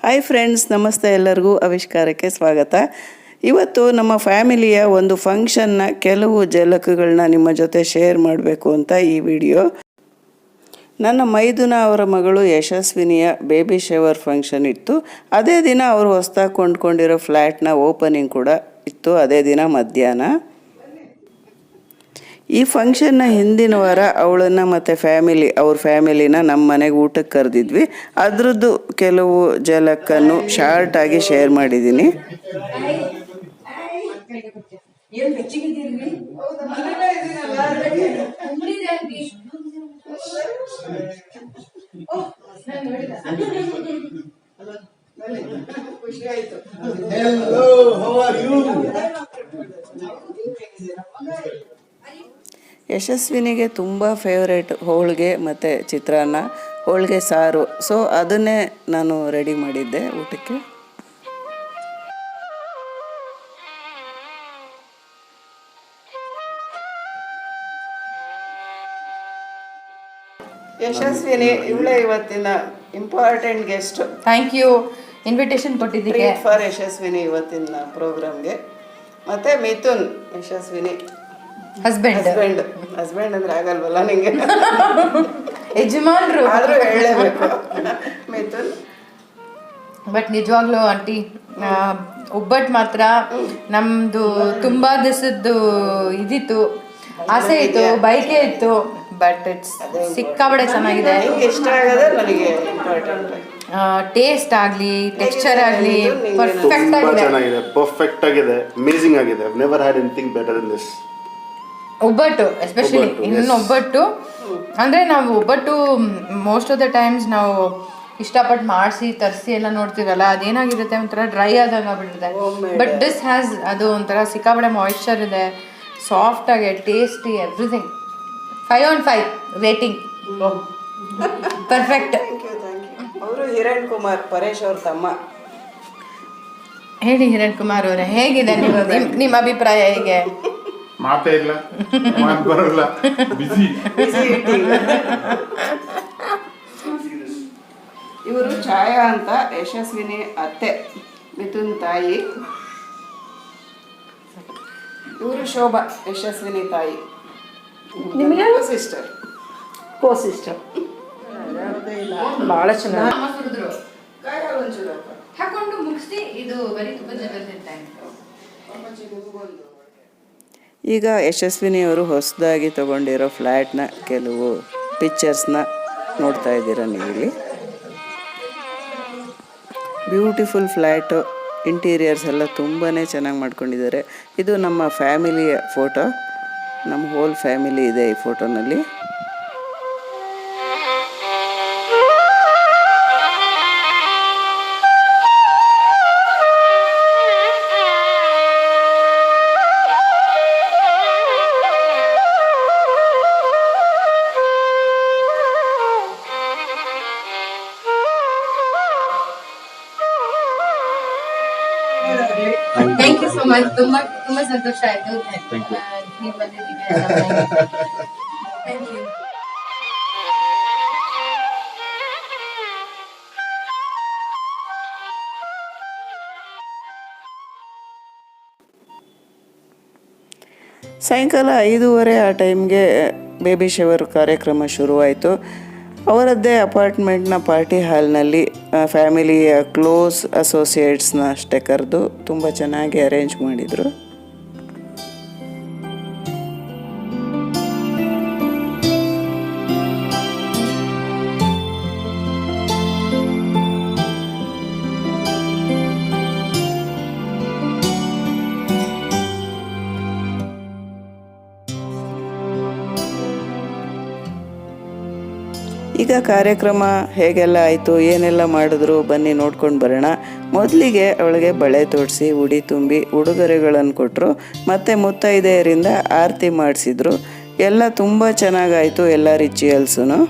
Hi friends, ನಮಸ್ತೆ. ಎಲ್ಲರಿಗೂ ಆವಿಷ್ಕಾರಕ್ಕೆ ಸ್ವಾಗತ. ಇವತ್ತು ನಮ್ಮ ಫ್ಯಾಮಿಲಿಯ ಒಂದು ಫಂಕ್ಷನ್ನ ಕೆಲವು ಝಲಕ್ಗಳನ್ನ ನಿಮ್ಮ ಜೊತೆ ಶೇರ್ ಮಾಡಬೇಕು ಅಂತ ಈ ವಿಡಿಯೋ. ನನ್ನ ಮೈದುನ ಅವರ ಮಗಳು ಯಶಸ್ವಿನಿಯ ಬೇಬಿ ಶವರ್ ಫಂಕ್ಷನ್ ಇತ್ತು. ಅದೇ ದಿನ ಅವರು ಹೊಸದಾಗಿ ಕೊಂಡ್ಕೊಂಡಿರೋ ಫ್ಲ್ಯಾಟ್ನ ಓಪನಿಂಗ್ ಕೂಡ ಇತ್ತು, ಅದೇ ದಿನ ಮಧ್ಯಾಹ್ನ. ಈ ಫಂಕ್ಷನ್ನ ಹಿಂದಿನ ವಾರ ಅವಳನ್ನು ಮತ್ತು ಅವ್ರ ಫ್ಯಾಮಿಲಿನ ನಮ್ಮ ಮನೆಗೆ ಊಟಕ್ಕೆ ಕರೆದಿದ್ವಿ. ಅದರದ್ದು ಕೆಲವು ಝಲಕ್ಕನ್ನು ಶಾರ್ಟಾಗಿ ಶೇರ್ ಮಾಡಿದ್ದೀನಿ. ಯಶಸ್ವಿನಿಗೆ ತುಂಬ ಫೇವ್ರೇಟ್ ಹೋಳಿಗೆ ಮತ್ತು ಚಿತ್ರಾನ್ನ, ಹೋಳಿಗೆ ಸಾರು. ಸೊ ಅದನ್ನೇ ನಾನು ರೆಡಿ ಮಾಡಿದ್ದೆ ಊಟಕ್ಕೆ. ಯಶಸ್ವಿನಿ ಇವಳೇ ಇವತ್ತಿನ important guest. Thank you, invitation ಕೊಟ್ಟಿದ್ದೀರಿ ಫಾರ್ ಯಶಸ್ವಿನಿ ಇವತ್ತಿನ ಪ್ರೋಗ್ರಾಮ್ಗೆ. ಮತ್ತೆ ಮಿಥುನ್, ಯಶಸ್ವಿನಿ ಹಸ್ಬೆಂಡ್ ಅಂದ್ರೆ ಆಗಲ್ವಲ್ಲ ನಿಂಗೆ, ಯಜಮಾನ್ರು ಆದ್ರೂ ಹೇಳಲೇಬೇಕು. ಮಿಥುನ್ ಬಟ್ ನಿಜವಾಗ್ಲೂ ಆಂಟಿ ಒಬ್ಬಟ್ಟು ಮಾತ್ರ ನಮ್ದು ತುಂಬಾ ದಿವಸದ್ದು ಇದಿತ್ತು, ಆಸೆ ಇತ್ತು, ಬೈಕೆ ಇತ್ತು. ಬಟ್ ಇಟ್ಸ್ ಸಿಕ್ಕಾಬಡೆ ಚೆನ್ನಾಗಿದೆ. ಇಷ್ಟ ಆಗೋದೇ ನನಗೆ ಇಂಪಾರ್ಟೆಂಟ್. ಟೇಸ್ಟ್ ಆಗಲಿ, ಟೆಕ್ಸ್ಚರ್ ಆಗಲಿ ಪರ್ಫೆಕ್ಟ್ ಆಗಿದೆ. ಪರ್ಫೆಕ್ಟ್ ಆಗಿದೆ, ಅಮೇಜಿಂಗ್ ಆಗಿದೆ. I never had anything better than this. ಒಬ್ಬಟ್ಟು ಎಸ್ಪೆಷಲಿ ಇನ್ನು ಒಬ್ಬಟ್ಟು ಅಂದರೆ ನಾವು ಒಬ್ಬಟ್ಟು ಮೋಸ್ಟ್ ಆಫ್ ದ ಟೈಮ್ಸ್ ನಾವು ಇಷ್ಟಪಟ್ಟು ಮಾಡಿಸಿ ತರಿಸಿ ಎಲ್ಲ ನೋಡ್ತೀವಲ್ಲ, ಅದೇನಾಗಿರುತ್ತೆ ಒಂಥರ ಡ್ರೈ ಆದಾಗ ಆಗ್ಬಿಟ್ಟಿರುತ್ತೆ. ಬಟ್ ದಿಸ್ ಹ್ಯಾಸ್ ಅದು ಒಂಥರ ಸಿಕ್ಕಾಪಡೆ ಮಾಯಿಶ್ಚರ್ ಇದೆ, ಸಾಫ್ಟ್ ಆಗಿ, tasty, everything. 5 on 5 rating, perfect. ಅವರು ಹಿರಣ್ ಕುಮಾರ್, ಪರೇಶ್ ಅವ್ರ ತಮ್ಮ. ಹೇಳಿ ಹಿರಣ್ ಕುಮಾರ್ ಅವರೇ, ಹೇಗಿದೆ ನಿಮ್ಮ ಅಭಿಪ್ರಾಯ? ಹೇಗೆ? ಮಾತೇ ಇಲ್ಲ, ಬರಲ್ಲ, ಬಿಸಿ. ಇವರು ಛಾಯಾ ಅಂತ, ಯಶಸ್ವಿನಿ ಅತ್ತೆ, ಮಿಥುನ್ ತಾಯಿ. ಇವರು ಶೋಭಾ, ಯಶಸ್ವಿನಿ ತಾಯಿ. ನಿಮಗೆ ಸಿಸ್ಟರ್, ಕೋ ಸಿಸ್ಟರ್. ಭಾಳ ಚೆನ್ನಾಗಿ ಹಾಕೊಂಡು ಮುಗಿಸಿ ಇದು ಬರೀ ತುಂಬ ಈಗ ಯಶಸ್ವಿನಿಯವರು ಹೊಸದಾಗಿ ತಗೊಂಡಿರೋ ಫ್ಲ್ಯಾಟ್ನ ಕೆಲವು ಪಿಕ್ಚರ್ಸ್ನ ನೋಡ್ತಾ ಇದ್ದೀರಾ ನೀವಿಲ್ಲಿ. ಬ್ಯೂಟಿಫುಲ್ ಫ್ಲ್ಯಾಟು, ಇಂಟೀರಿಯರ್ಸ್ ಎಲ್ಲ ತುಂಬಾ ಚೆನ್ನಾಗಿ ಮಾಡ್ಕೊಂಡಿದ್ದಾರೆ. ಇದು ನಮ್ಮ ಫ್ಯಾಮಿಲಿಯ ಫೋಟೋ, ನಮ್ಮ ಹೋಲ್ ಫ್ಯಾಮಿಲಿ ಇದೆ ಈ ಫೋಟೋನಲ್ಲಿ. Thank you so much. ತುಂಬಾ ಸಂತೋಷ ಆಯ್ತು ನೀವು ಬಂದಿದ್ದೀವಿ. Thank you. ಸಾಯಂಕಾಲ 5:30 ಆ ಟೈಮ್ಗೆ ಬೇಬಿ ಶವರ್ ಕಾರ್ಯಕ್ರಮ ಶುರುವಾಯಿತು. ಅವರದ್ದೇ ಅಪಾರ್ಟ್ಮೆಂಟ್ನ ಪಾರ್ಟಿ ಹಾಲ್ನಲ್ಲಿ ಫ್ಯಾಮಿಲಿಯ ಕ್ಲೋಸ್ ಅಸೋಸಿಯೇಟ್ಸ್ನ ಅಷ್ಟೇ ಕರೆದು ತುಂಬ ಚೆನ್ನಾಗಿ ಅರೇಂಜ್ ಮಾಡಿದರು. ಈಗ ಕಾರ್ಯಕ್ರಮ ಹೇಗೆಲ್ಲ ಆಯಿತು, ಏನೆಲ್ಲ ಮಾಡಿದ್ರು ಬನ್ನಿ ನೋಡ್ಕೊಂಡು ಬರೋಣ. ಮೊದಲಿಗೆ ಅವಳಿಗೆ ಬಳೆ ತೊಡಿಸಿ, ಉಡಿ ತುಂಬಿ, ಉಡುಗೊರೆಗಳನ್ನು ಕೊಟ್ಟರು. ಮತ್ತು ಮುತ್ತೈದೆಯರಿಂದ ಆರತಿ ಮಾಡಿಸಿದ್ರು. ಎಲ್ಲ ತುಂಬ ಚೆನ್ನಾಗಾಯಿತು, ಎಲ್ಲ ರಿಚುವಲ್ಸು.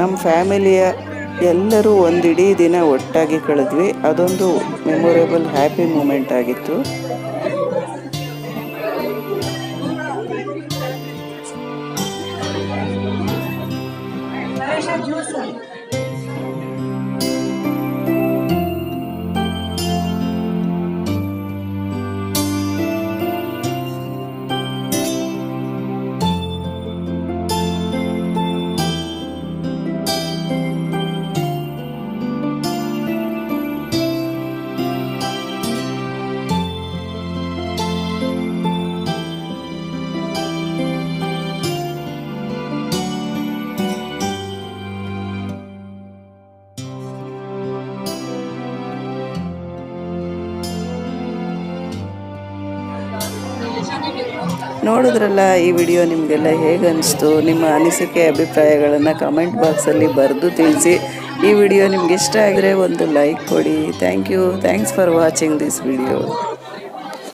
ನಮ್ಮ ಫ್ಯಾಮಿಲಿಯ ಎಲ್ಲರೂ ಒಂದಿಡೀ ದಿನ ಒಟ್ಟಾಗಿ ಕಳೆದ್ವಿ. ಅದೊಂದು ಮೆಮೊರೇಬಲ್ ಹ್ಯಾಪಿ ಮೂಮೆಂಟ್ ಆಗಿತ್ತು. ನೋಡಿದ್ರಲ್ಲ, ಈ ವಿಡಿಯೋ ನಿಮಗೆಲ್ಲ ಹೇಗೆ ಅನಿಸ್ತು? ನಿಮ್ಮ ಅನಿಸಿಕೆ ಅಭಿಪ್ರಾಯಗಳನ್ನು ಕಮೆಂಟ್ ಬಾಕ್ಸಲ್ಲಿ ಬರೆದು ತಿಳಿಸಿ. ಈ ವಿಡಿಯೋ ನಿಮ್ಗೆ ಇಷ್ಟ ಆಗಿದ್ರೆ ಒಂದು ಲೈಕ್ ಕೊಡಿ. Thanks for watching this video.